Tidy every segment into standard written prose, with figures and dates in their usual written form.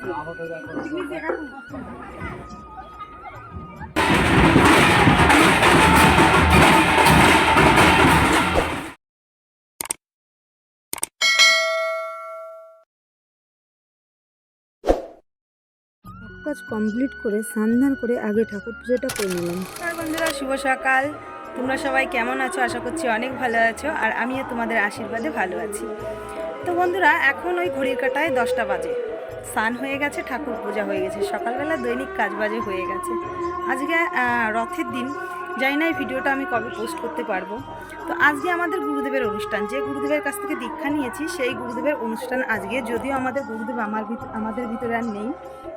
কাজ কমপ্লিট করে স্নান করে আগে ঠাকুর পুজোটা করে নিলাম। আর বন্ধুরা, শুভ সকাল। তোমরা সবাই কেমন আছো? আশা করছি অনেক ভালো আছো, আর আমিও তোমাদের আশীর্বাদে ভালো আছি। তো বন্ধুরা, এখন ওই ঘড়ির কাঁটায় 10টা বাজে। স্নান হয়ে গেছে, ঠাকুর পূজা হয়ে গেছে, সকালবেলা দৈনিক কাজবাজে হয়ে গেছে। আজকে রথের দিন, জানি না এই ভিডিওটা আমি কবে পোস্ট করতে পারবো। তো আজকে আমাদের গুরুদেবের অনুষ্ঠান, যে গুরুদেবের কাছ থেকে দীক্ষা নিয়েছি সেই গুরুদেবের অনুষ্ঠান আজকে। যদিও আমাদের গুরুদেব আমাদের ভিতরে আর নেই,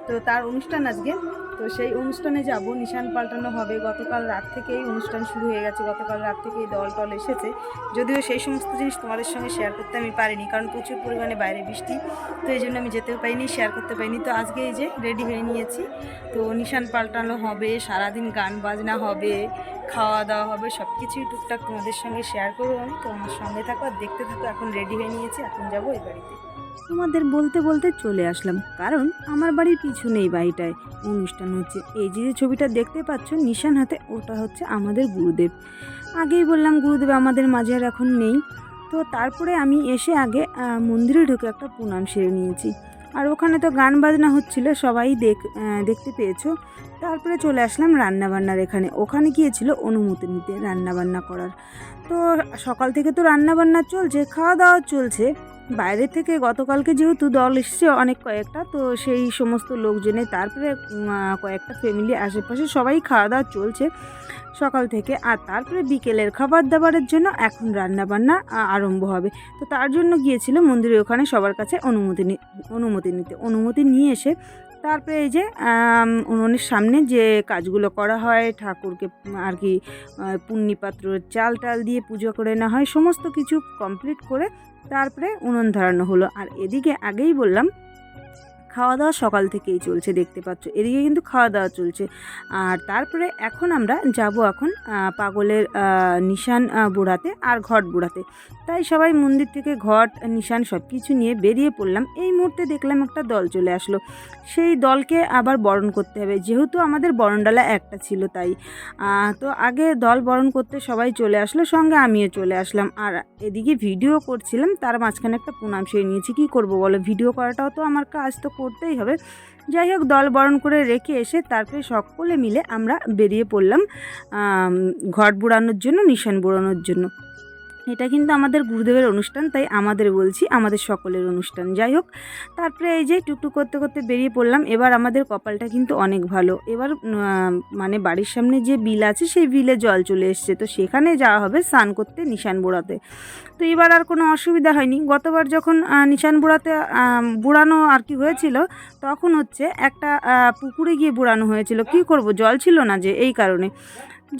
তো তার অনুষ্ঠান আজকে। তো সেই অনুষ্ঠানে যাব, নিশান পাল্টানো হবে। গতকাল রাত থেকেই অনুষ্ঠান শুরু হয়ে গেছে, গতকাল রাত থেকেই দল টল এসেছে। যদিও সেই সমস্ত জিনিস তোমাদের সঙ্গে শেয়ার করতে আমি পারিনি, কারণ প্রচুর পরিমাণে বাইরে বৃষ্টি, তো এই জন্য আমি যেতেও পারিনি, শেয়ার করতে পারিনি। তো আজকে এই যে রেডি হয়ে নিয়েছি, তো নিশান পাল্টানো হবে, সারাদিন গান বাজনা হবে, খাওয়া দাওয়া হবে, সব কিছুই টুকটাক তোমাদের সঙ্গে শেয়ার করবো আমি। তো আমার সঙ্গে থাকো আর দেখতে থাকো। এখন রেডি হয়ে নিয়েছি, এখন যাবো এই বাড়িতে। তোমাদের বলতে বলতে চলে আসলাম, কারণ আমার বাড়ির পিছনে এই বাড়িটায় অনুষ্ঠান হচ্ছে। এই যে ছবিটা দেখতে পাচ্ছ নিশান হাতে, ওটা হচ্ছে আমাদের গুরুদেব। আগেই বললাম গুরুদেব আমাদের মাঝে আর এখন নেই। তো তারপরে আমি এসে আগে মন্দিরে ঢুকে একটা প্রণাম সেরে নিয়েছি। আর ওখানে তো গান বাজনা হচ্ছিল, সবাই দেখতে পেয়েছো। তারপরে চলে আসলাম রান্নাবান্নার এখানে। ওখানে গিয়েছিল অনুমতি নিতে রান্নাবান্না করার। তো সকাল থেকে তো রান্নাবান্না চলছে, খাওয়া দাওয়া চলছে। বাইরে থেকে গতকালকে যেহেতু দল এসছে অনেক কয়েকটা, তো সেই সমস্ত লোকজনে, তারপরে কয়েকটা ফ্যামিলি আশেপাশে সবাই খাওয়া দাওয়া চলছে সকাল থেকে। আর তারপরে বিকেলের খাবার দাবারের জন্য এখন রান্নাবান্না আরম্ভ হবে। তো তার জন্য গিয়েছিল মন্দিরে ওখানে সবার কাছে অনুমতি নিয়ে এসে তারপরে এই যে উনুনের সামনে যে কাজগুলো করা হয়, ঠাকুরকে আর কি পুণ্যিপাত্র চাল টাল দিয়ে পুজো করে নেওয়া হয়, সমস্ত কিছু কমপ্লিট করে তারপরে উনুন ধরানো হলো। আর এদিকে আগেই বললাম খাওয়া দাওয়া সকাল থেকেই চলছে, দেখতে পাচ্ছ এদিকে কিন্তু খাওয়া দাওয়া চলছে। আর তারপরে এখন আমরা যাব এখন পাগলের নিশান বুড়াতে আর ঘট বুড়াতে। তাই সবাই মন্দির থেকে ঘট নিশান সব কিছু নিয়ে বেরিয়ে পড়লাম। এই মুহূর্তে দেখলাম একটা দল চলে আসলো, সেই দলকে আবার বরণ করতে হবে, যেহেতু আমাদের বরণডালা একটা ছিল তাই। তো আগে দল বরণ করতে সবাই চলে আসলো, সঙ্গে আমিও চলে আসলাম। আর এদিকে ভিডিও করছিলাম, তার মাঝখানে একটা প্রণাম সেরে নিয়েছি। কী করবো বলো, ভিডিও করাটাও তো আমার কাজ, তো করতেই হবে। যাই হোক, দল বরণ করে রেখে এসে তারপরে সকলে মিলে আমরা বেরিয়ে পড়লাম ঘট বুড়ানোর জন্য, নিশান বুড়ানোর জন্য। এটা কিন্তু আমাদের গুরুদেবের অনুষ্ঠান, তাই আমাদের বলছি, আমাদের সকলের অনুষ্ঠান। যাই হোক, তারপরে এই যে টুকটুক করতে করতে বেরিয়ে পড়লাম। এবার আমাদের কপালটা কিন্তু অনেক ভালো। এবার মানে বাড়ির সামনে যে বিল আছে সেই বিলে জল চলে এসছে, তো সেখানে যাওয়া হবে স্নান করতে, নিশান বুড়াতে। তো এবার আর কোনো অসুবিধা হয়নি। গতবার যখন নিশান বুড়াতে বুড়ানো আর কি হয়েছিল, তখন হচ্ছে একটা পুকুরে গিয়ে বুড়ানো হয়েছিল। কি করব, জল ছিল না যে, এই কারণে।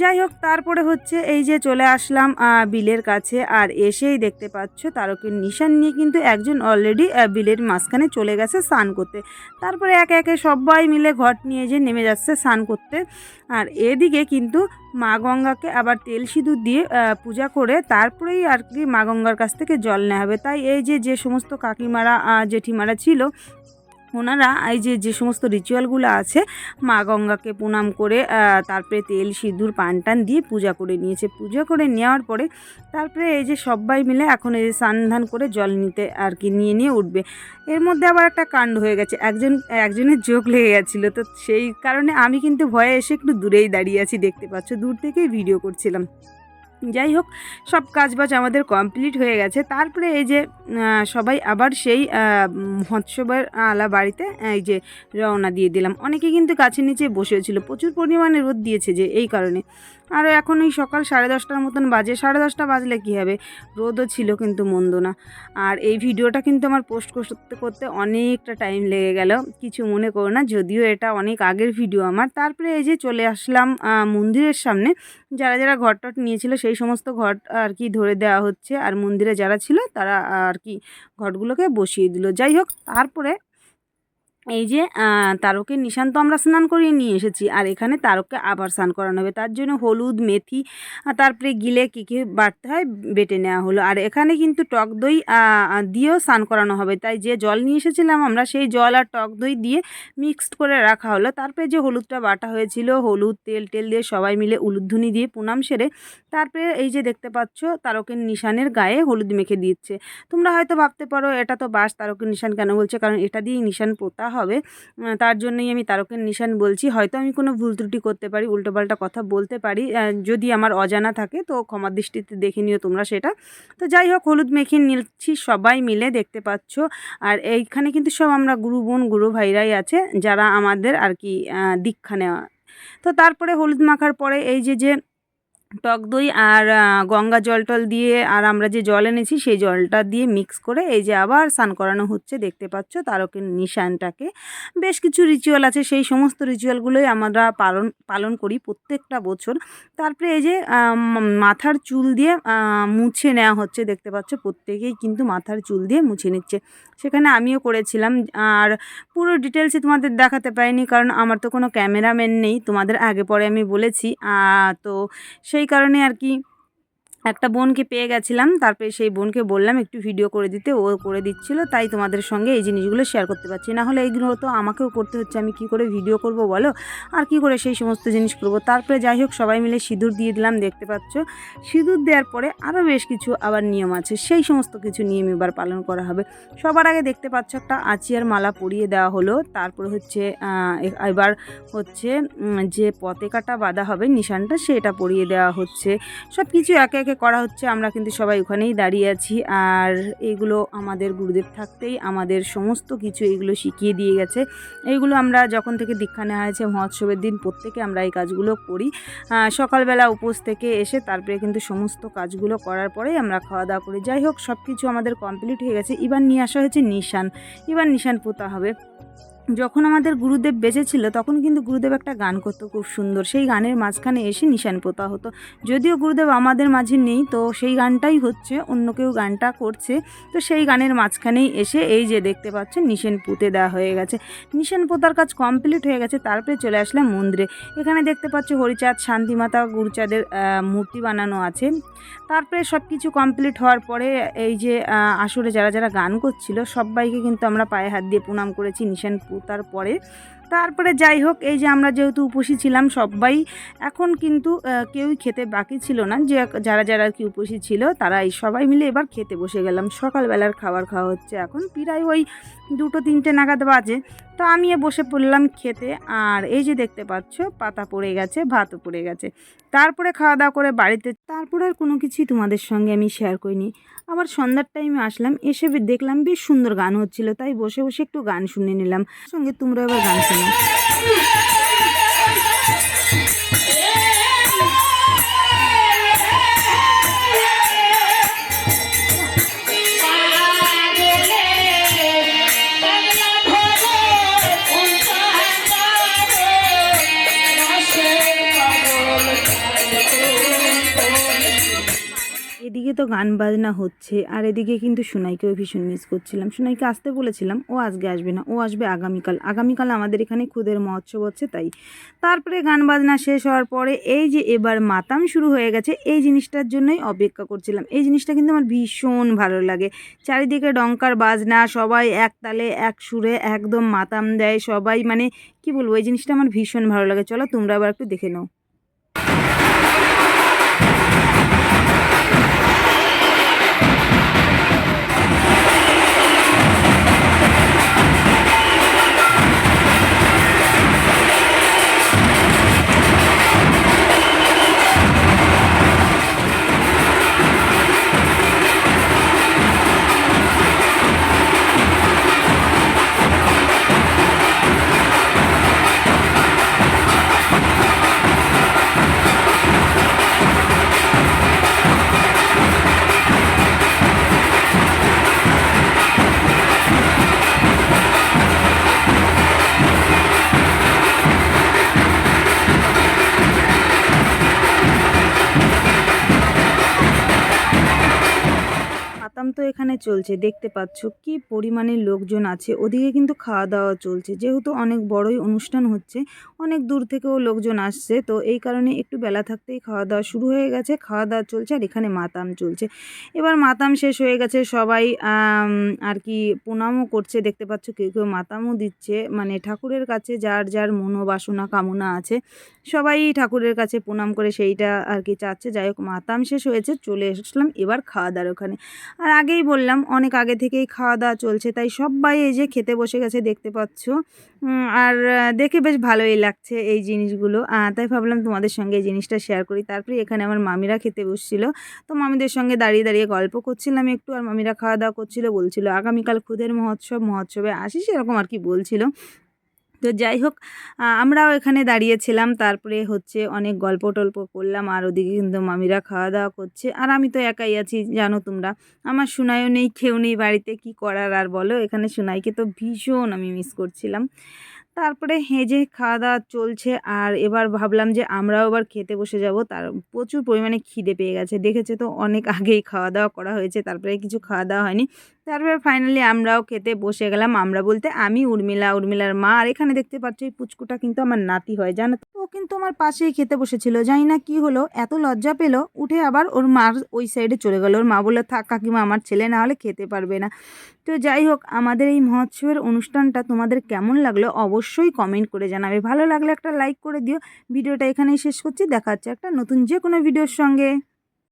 যাই হোক, তারপরে হচ্ছে এই যে চলে আসলাম বিলের কাছে। আর এসেই দেখতে পাচ্ছ তারকের নিশান নিয়ে কিন্তু একজন অলরেডি বিলের মাঝখানে চলে গেছে স্নান করতে। তারপরে একে একে সবাই মিলে ঘট নিয়ে যে নেমে যাচ্ছে স্নান করতে। আর এদিকে কিন্তু মা গঙ্গাকে আবার তেল সিঁদুর দিয়ে পূজা করে তারপরেই আর কি মা গঙ্গার কাছ থেকে জল নেওয়া হবে। তাই এই যে সমস্ত কাকিমারা জেঠিমারা ছিল, ওনারা এই যে সমস্ত রিচুয়ালগুলো আছে, মা গঙ্গাকে প্রণাম করে তারপরে তেল সিঁদুর পান টান দিয়ে পূজা করে নিয়েছে। পূজা করে নেওয়ার পরে তারপরে এই যে সবাই মিলে এখন এই যে স্নান করে জল নিতে আর কি নিয়ে উঠবে। এর মধ্যে আবার একটা কাণ্ড হয়ে গেছে, একজনের চোখ লেগে গেছিলো, তো সেই কারণে আমি কিন্তু ভয়ে এসে একটু দূরেই দাঁড়িয়ে আছি, দেখতে পাচ্ছ, দূর থেকেই ভিডিও করছিলাম। যাই হোক, সব কাজবাজ আমাদের কমপ্লিট হয়ে গেছে। তারপরে এই যে সবাই আবার সেই মহোৎসবের আলা বাড়িতে এই যে রওনা দিয়ে দিলাম। অনেকে কিন্তু গাছের নিচে বসেছিল, প্রচুর পরিমাণে রোদ দিয়েছে যে, এই কারণে। আর এখন এই সকাল 10:30টার মতন বাজে, 10:30 বাজলে কী হবে, রোদও ছিল কিন্তু মন্দ না। আর এই ভিডিওটা কিন্তু আমার পোস্ট করতে করতে অনেকটা টাইম লেগে গেল, কিছু মনে করো না, যদিও এটা অনেক আগের ভিডিও আমার। তারপরে এই যে চলে আসলাম মন্দিরের সামনে। যারা যারা ঘট টট নিয়েছিল সেই সমস্ত ঘট আর কি ধরে দেওয়া হচ্ছে, আর মন্দিরে যারা ছিল তারা আর কি ঘটগুলোকে বসিয়ে দিল। যাই হোক, তারপরে এই যে তারকের নিশান তো আমরা স্নান করিয়ে নিয়ে এসেছি, আর এখানে তারককে আবার স্নান করানো হবে। তার জন্য হলুদ, মেথি, তারপরে গিলে কী কী বাটতে হয় বেটে নেওয়া হলো। আর এখানে কিন্তু টক দই দিয়েও স্নান করানো হবে, তাই যে জল নিয়ে এসেছিলাম আমরা সেই জল আর টক দই দিয়ে মিক্সড করে রাখা হলো। তারপরে যে হলুদটা বাটা হয়েছিল, হলুদ তেল টেল দিয়ে সবাই মিলে উলুধ্বনি দিয়ে প্রণাম সেরে তারপরে এই যে দেখতে পাচ্ছ তারকের নিশানের গায়ে হলুদ মেখে দিচ্ছে। তোমরা হয়তো ভাবতে পারো এটা তো বাস, তারকের নিশান কেন বলছে, কারণ এটা দিয়েই নিশান পোতা হবে, তার জন্যই আমি তারকের নিশান বলছি। হয়তো আমি কোনো ভুল ত্রুটি করতে পারি, উল্টোপাল্টা কথা বলতে পারি, যদি আমার অজানা থাকে তো ক্ষমার দৃষ্টিতে দেখে নিও তোমরা সেটা। তো যাই হোক, হলুদ মেখে নিচ্ছি সবাই মিলে, দেখতে পাচ্ছ। আর এইখানে কিন্তু সব আমরা গুরু বোন গুরু ভাইরাই আছে যারা আমাদের আর কি দীক্ষা নেওয়া। তো তারপরে হলুদ মাখার পরে এই যে টক দই আর গঙ্গা জল টল দিয়ে আর আমরা যে জল এনেছি সেই জলটা দিয়ে মিক্স করে এই যে আবার স্নান করানো হচ্ছে, দেখতে পাচ্ছ তারকের নিশানটাকে। বেশ কিছু রিচুয়াল আছে, সেই সমস্ত রিচুয়ালগুলোই আমরা পালন করি প্রত্যেকটা বছর। তারপরে এই যে মাথার চুল দিয়ে মুছে নেওয়া হচ্ছে, দেখতে পাচ্ছ প্রত্যেকেই কিন্তু মাথার চুল দিয়ে মুছে নিচ্ছে। সেখানে আমিও করেছিলাম, আর পুরো ডিটেলসে তোমাদের দেখাতে পারিনি কারণ আমার তো কোনো ক্যামেরাম্যান নেই, তোমাদের আগে পরে আমি বলেছি। তো সেই কারণে আর কি একটা বোনকে পেয়ে গেছিলাম, তারপরে সেই বোনকে বললাম একটু ভিডিও করে দিতে, ও করে দিচ্ছিল, তাই তোমাদের সঙ্গে এই জিনিসগুলো শেয়ার করতে পারছি। না হলে এইগুলো তো আমাকেও করতে হচ্ছে, আমি কি করে ভিডিও করব বলো, আর কি করে সেই সমস্ত জিনিস করব। তারপরে যাই হোক সবাই মিলে সিঁদুর দিয়ে দিলাম, দেখতে পাচ্ছ। সিঁদুর দেওয়ার পরে আরও বেশ কিছু আবার নিয়ম আছে, সেই সমস্ত কিছু নিয়ম এবার পালন করা হবে। সবার আগে দেখতে পাচ্ছ একটা আচিয়ার মালা পরিয়ে দেওয়া হলো, তারপরে হচ্ছে এবার হচ্ছে যে পতাকাটা বাঁধা হবে নিশানটা সেটা পরিয়ে দেওয়া হচ্ছে। সব কিছু একে একে করা হচ্ছে, আমরা কিন্তু সবাই ওখানেই দাঁড়িয়ে আছি। আর এইগুলো আমাদের গুরুদেব থাকতেই আমাদের সমস্ত কিছু এইগুলো শিখিয়ে দিয়ে গেছে। এইগুলো আমরা যখন থেকে দীক্ষা নেওয়া হয়েছে মহোৎসবের দিন প্রত্যেকে আমরা এই কাজগুলো করি। সকালবেলা উপোস থেকে এসে তারপরে কিন্তু সমস্ত কাজগুলো করার পরেই আমরা খাওয়া দাওয়া করি। যাই হোক সব কিছু আমাদের কমপ্লিট হয়ে গেছে, এবার নিয়ে আসা হয়েছে নিশান। এবার নিশান পোতা হবে। যখন আমাদের গুরুদেব বেঁচে ছিল তখন কিন্তু গুরুদেব একটা গান করতো খুব সুন্দর, সেই গানের মাঝখানে এসে নিশান পোতা হতো। যদিও গুরুদেব আমাদের মাঝে নেই, তো সেই গানটাই হচ্ছে, অন্য কেউ গানটা করছে, তো সেই গানের মাঝখানেই এসে এই যে দেখতে পাচ্ছেন নিশান পুঁতে দেওয়া হয়ে গেছে। নিশান পোতার কাজ কমপ্লিট হয়ে গেছে, তারপরে চলে আসলাম মন্দিরে। এখানে দেখতে পাচ্ছ হরিচাঁদ, শান্তিমাতা, গুরুচাঁদের মূর্তি বানানো আছে। তারপরে সব কিছু কমপ্লিট হওয়ার পরে এই যে আসরে যারা যারা গান করছিল সবাইকে কিন্তু আমরা পায়ে হাত দিয়ে প্রণাম করেছি নিশান পোতার পরে। তারপরে যাই হোক এই যে আমরা যেহেতু উপসী ছিলাম সবাই, এখন কিন্তু কেউই খেতে বাকি ছিল না, যে যারা যারা আর কি উপসী ছিল তারাই সবাই মিলে এবার খেতে বসে গেলাম। সকালবেলার খাবার খাওয়া হচ্ছে, এখন প্রায় ওই 2-3টে নাগাদ বাজে। তো আমিও বসে পড়লাম খেতে। আর এই যে দেখতে পাচ্ছ পাতা পড়ে গেছে, ভাতও পড়ে গেছে। তারপরে খাওয়া দাওয়া করে বাড়িতে, তারপরে আর কোনো কিছুই তোমাদের সঙ্গে আমি শেয়ার করিনি। আবার সন্ধ্যার টাইমে আসলাম, এসে দেখলাম বেশ সুন্দর গান হচ্ছিল, তাই বসে বসে একটু গান শুনে নিলাম। সঙ্গে তোমরা এবার গান শোনো। এদিকে তো গান বাজনা হচ্ছে, আর এদিকে কিন্তু সোনাইকেও ভীষণ মিস করছিলাম। সোনাইকে আসতে বলেছিলাম, ও আজকে আসবে না, ও আসবে আগামীকাল। আগামীকাল আমাদের এখানে খুদের মহোৎসব হচ্ছে তাই। তারপরে গান বাজনা শেষ হওয়ার পরে এই যে এবার মাতাম শুরু হয়ে গেছে, এই জিনিসটার জন্যই অপেক্ষা করছিলাম। এই জিনিসটা কিন্তু আমার ভীষণ ভালো লাগে। চারিদিকে ডঙ্কার বাজনা, সবাই এক তালে এক সুরে একদম মাতাম দেয় সবাই, মানে কি বলবো, এই জিনিসটা আমার ভীষণ ভালো লাগে। চলো তোমরা আবার একটু দেখে নাও। এখানে চলছে দেখতে পাচ্ছ কি পরিমাণে লোকজন আছে। ওদিকে কিন্তু খাওয়া দাওয়া চলছে, যেহেতু অনেক বড়ই অনুষ্ঠান হচ্ছে, অনেক দূর থেকেও লোকজন আসছে, তো এই কারণে একটু বেলা থাকতেই খাওয়া দাওয়া শুরু হয়ে গেছে। খাওয়া দাওয়া চলছে আর এখানে মাতাম চলছে। এবার মাতাম শেষ হয়ে গেছে, সবাই আর কি প্রণামও করছে দেখতে পাচ্ছ, কেউ কেউ মাতামও দিচ্ছে, মানে ঠাকুরের কাছে যার যার মনোবাসনা কামনা আছে সবাই ঠাকুরের কাছে প্রণাম করে সেইটা আর কি চাচ্ছে। যাই হোক, মাতাম শেষ হয়েছে, চলে এসলাম এবার খাওয়া দাওয়ার ওখানে। আর আগেই বললাম অনেক আগে থেকেই খাওয়া দাওয়া চলছে, তাই সবাই এই যে খেতে বসে গেছে দেখতে পাচ্ছ। আর দেখে বেশ ভালোই লাগছে এই জিনিসগুলো, তাই ভাবলাম তোমাদের সঙ্গে এই জিনিসটা শেয়ার করি। তারপরে এখানে আমার মামিরা খেতে বসছিল, তো মামিদের সঙ্গে দাঁড়িয়ে দাঁড়িয়ে গল্প করছিলাম একটু, আর মামিরা খাওয়া দাওয়া করছিল, বলছিল আগামীকাল খুদের মহোৎসবে আসিস এরকম আর কি বলছিল। তো যাই হোক, আমরাও এখানে দাঁড়িয়েছিলাম, তারপরে হচ্ছে অনেক গল্প টল্প করলাম, আর ওদিকে কিন্তু মামিরা খাওয়া দাওয়া করছে, আর আমি তো একাই আছি জানো তোমরা। আমার সোনাইও নেই, কেউ নেই বাড়িতে, কি করার আর বলো। এখানে সোনাইকে তো ভীষণ আমি মিস করছিলাম। তারপরে যে খাওয়া দাওয়া চলছে, আর এবার ভাবলাম যে আমরাও এবার খেতে বসে যাব। তার প্রচুর পরিমাণে খিদে পেয়ে গেছে, দেখেছে তো অনেক আগেই খাওয়া দাওয়া করা হয়েছে, তারপরে কিছু খাওয়া দাওয়া হয়নি। তারপরে ফাইনালি আমরাও খেতে বসে গেলাম। আমরা বলতে আমি, উর্মিলার মা, আর এখানে দেখতে পাচ্ছ এই পুচকুটা কিন্তু আমার নাতি হয় জানো তো। ও কিন্তু আমার পাশেই খেতে বসেছিল, জানি না কি হলো, এত লজ্জা পেলো, উঠে আবার ওর মার ওই সাইডে চলে গেল। ওর মা বললো থাক কাকিমা, আমার ছেলে না হলে খেতে পারবে না। তো যাই হোক, আমাদের এই মহোৎসবের অনুষ্ঠানটা তোমাদের কেমন লাগলো অবশ্যই কমেন্ট করে জানাবে। ভালো লাগলে একটা লাইক করে দিও। ভিডিওটা এখানেই শেষ করছি, দেখা হচ্ছে একটা নতুন যে কোনো ভিডিওর সঙ্গে।